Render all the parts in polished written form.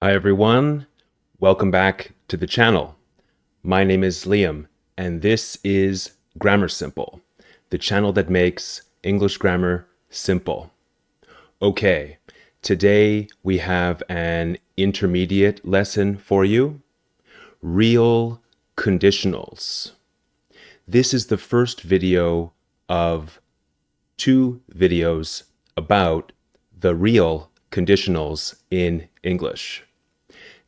Hi everyone, welcome back to the channel. My name is Liam and this is Grammar Simple, the channel that makes English grammar simple. Okay, today we have an intermediate lesson for you, real conditionals. This is the first video of two videos about the real conditionals in English.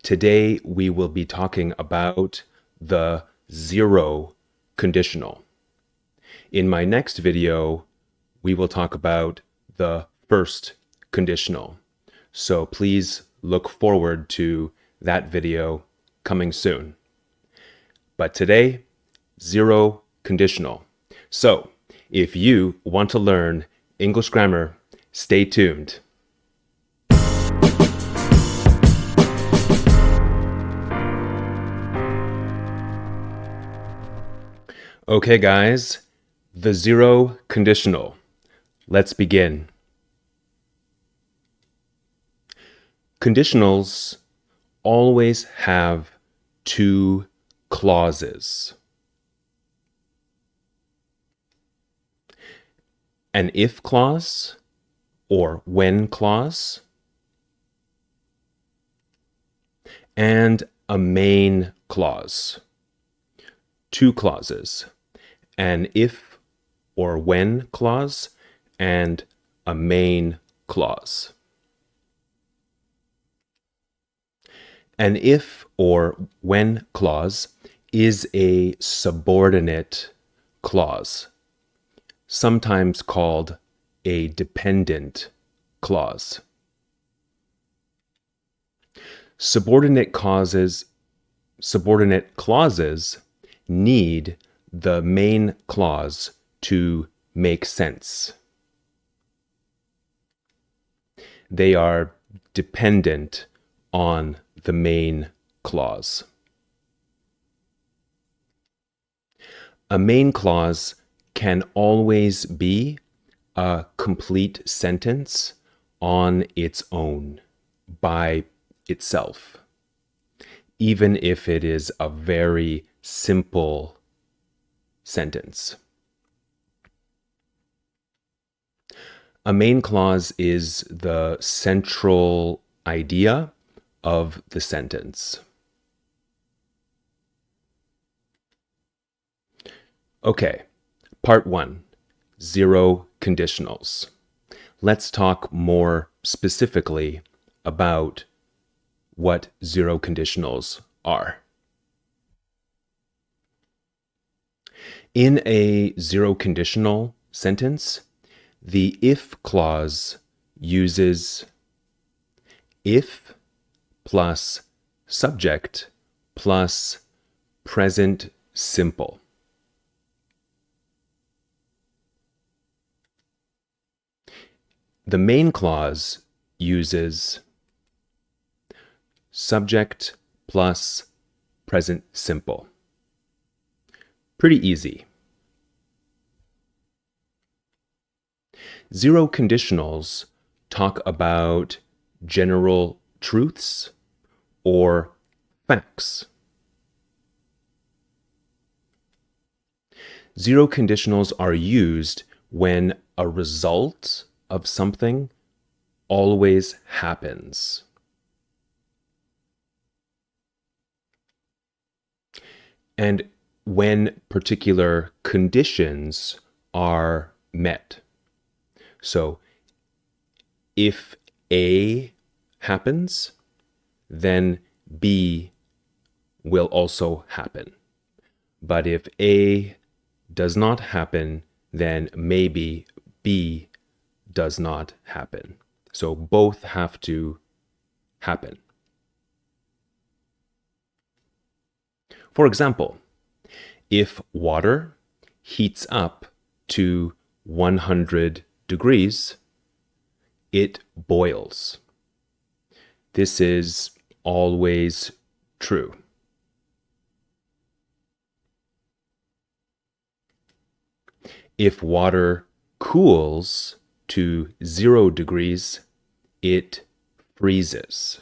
Today, we will be talking about the zero conditional. In my next video, we will talk about the first conditional. So please look forward to that video coming soon. But today, zero conditional. So if you want to learn English grammar, stay tuned. Okay, guys, the zero conditional. Let's begin. Conditionals always have two clauses. An if clause or when clause, and a main clause. Two clauses, an if or when clause and a main clause. An if or when clause is a subordinate clause, sometimes called a dependent clause. Subordinate clauses need the main clause to make sense. They are dependent on the main clause. A main clause can always be a complete sentence on its own, by itself, even if it is a very simple sentence. A main clause is the central idea of the sentence. Okay, part 1, zero conditionals. Let's talk more specifically about what zero conditionals are. In a zero conditional sentence, the if clause uses if plus subject plus present simple. The main clause uses subject plus present simple. Pretty easy. Zero conditionals talk about general truths or facts. Zero conditionals are used when a result of something always happens. And when particular conditions are met. So if A happens, then B will also happen. But if A does not happen, then maybe B does not happen. So both have to happen. For example, if water heats up to 100 degrees, it boils. This is always true. If water cools to 0 degrees, it freezes.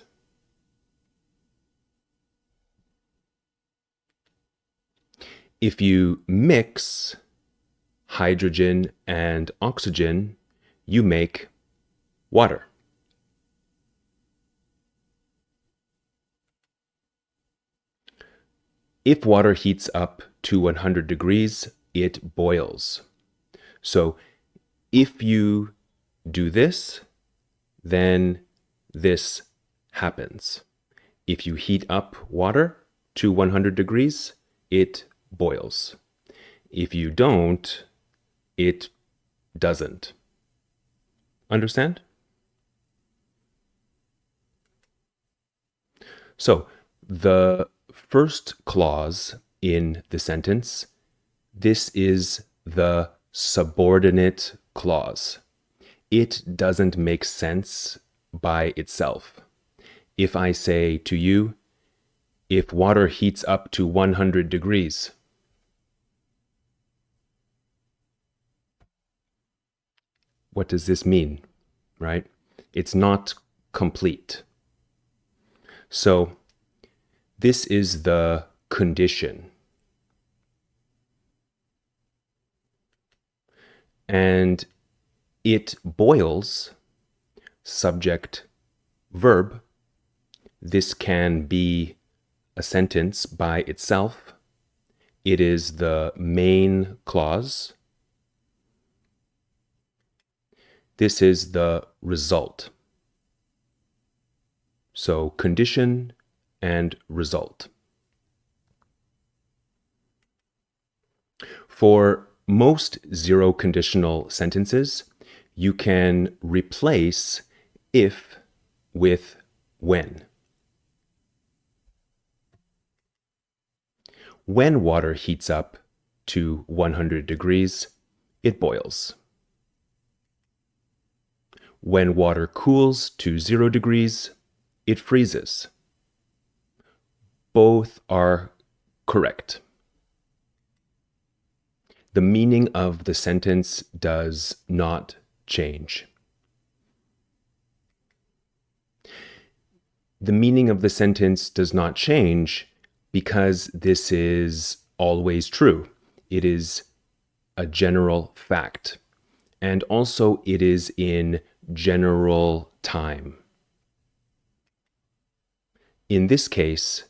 If you mix hydrogen and oxygen, you make water. If water heats up to 100 degrees, it boils. So if you do this, then this happens. If you heat up water to 100 degrees, it boils. If you don't, it doesn't. Understand? So the first clause in the sentence, this is the subordinate clause. It doesn't make sense by itself. If I say to you, if water heats up to 100 degrees, what does this mean, right? It's not complete. So this is the condition. And it boils, subject, verb. This can be a sentence by itself. It is the main clause. This is the result. So condition and result. For most zero conditional sentences, you can replace if with when. When water heats up to 100 degrees, it boils. When water cools to 0 degrees, it freezes. Both are correct. The meaning of the sentence does not change. The meaning of the sentence does not change because this is always true. It is a general fact. And also it is in general time. In this case,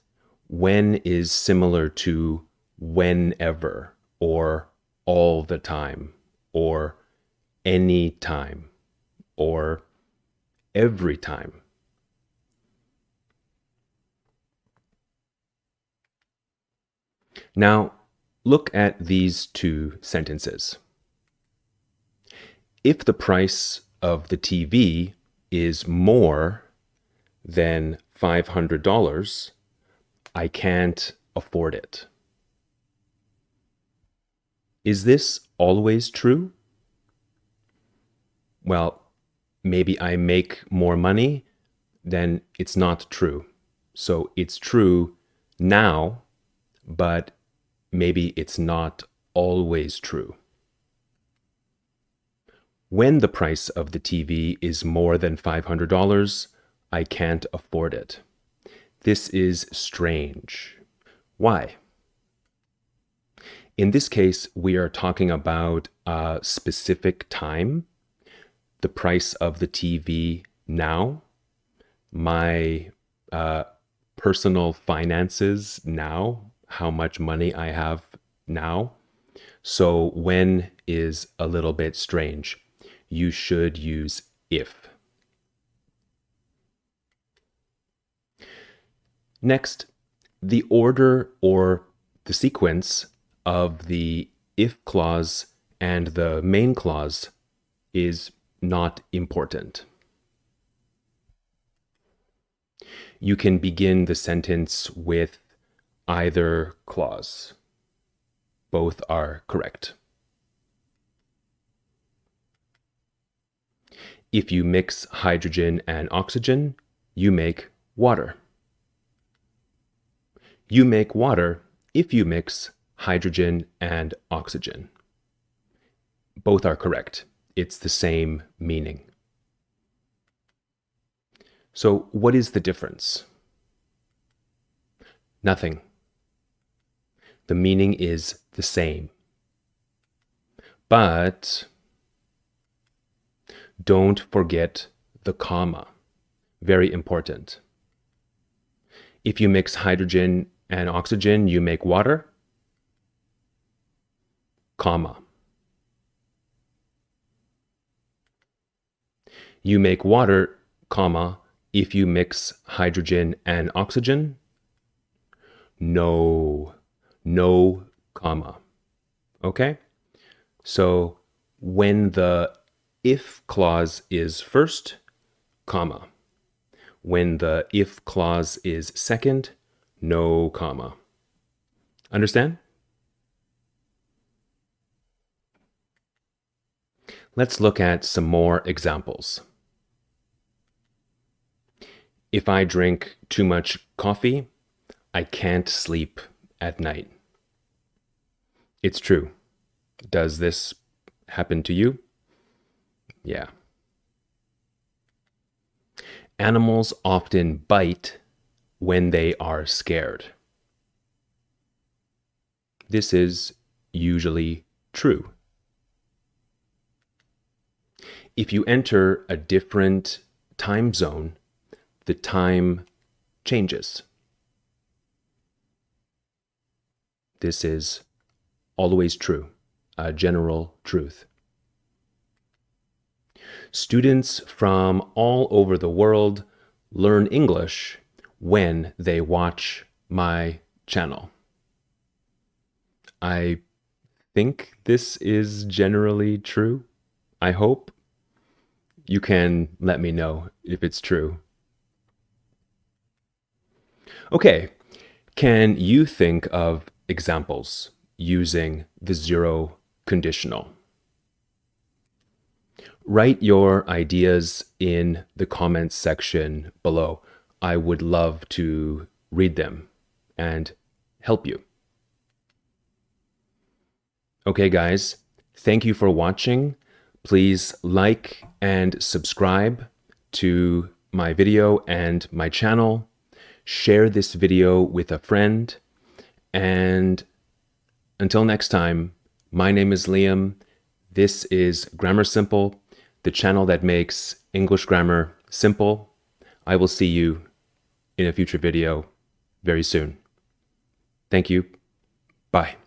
when is similar to whenever, or all the time, or any time, or every time. Now, look at these two sentences. If the price of the TV is more than $500, I can't afford it. Is this always true? Well, maybe I make more money, then it's not true. So it's true now, but maybe it's not always true. When the price of the TV is more than $500, I can't afford it. This is strange. Why? In this case, we are talking about a specific time, the price of the TV now, my personal finances now, how much money I have now. So when is a little bit strange. You should use if. Next, the order or the sequence of the if clause and the main clause is not important. You can begin the sentence with either clause. Both are correct. If you mix hydrogen and oxygen, you make water. You make water if you mix hydrogen and oxygen. Both are correct. It's the same meaning. So what is the difference? Nothing. The meaning is the same. But don't forget the comma. Very important. If you mix hydrogen and oxygen, you make water, comma. You make water, comma, if you mix hydrogen and oxygen, no, comma. Okay? So when the if clause is first, comma. When the if clause is second, no comma. Understand? Let's look at some more examples. If I drink too much coffee, I can't sleep at night. It's true. Does this happen to you? Yeah. Animals often bite when they are scared. This is usually true. If you enter a different time zone, the time changes. This is always true, a general truth. Students from all over the world learn English when they watch my channel. I think this is generally true. I hope. You can let me know if it's true. Okay, can you think of examples using the zero conditional? Write your ideas in the comments section below. I would love to read them and help you. Okay, guys, thank you for watching. Please like and subscribe to my video and my channel. Share this video with a friend. And until next time, my name is Liam. This is Grammar Simple, the channel that makes English grammar simple. I will see you in a future video very soon. Thank you. Bye.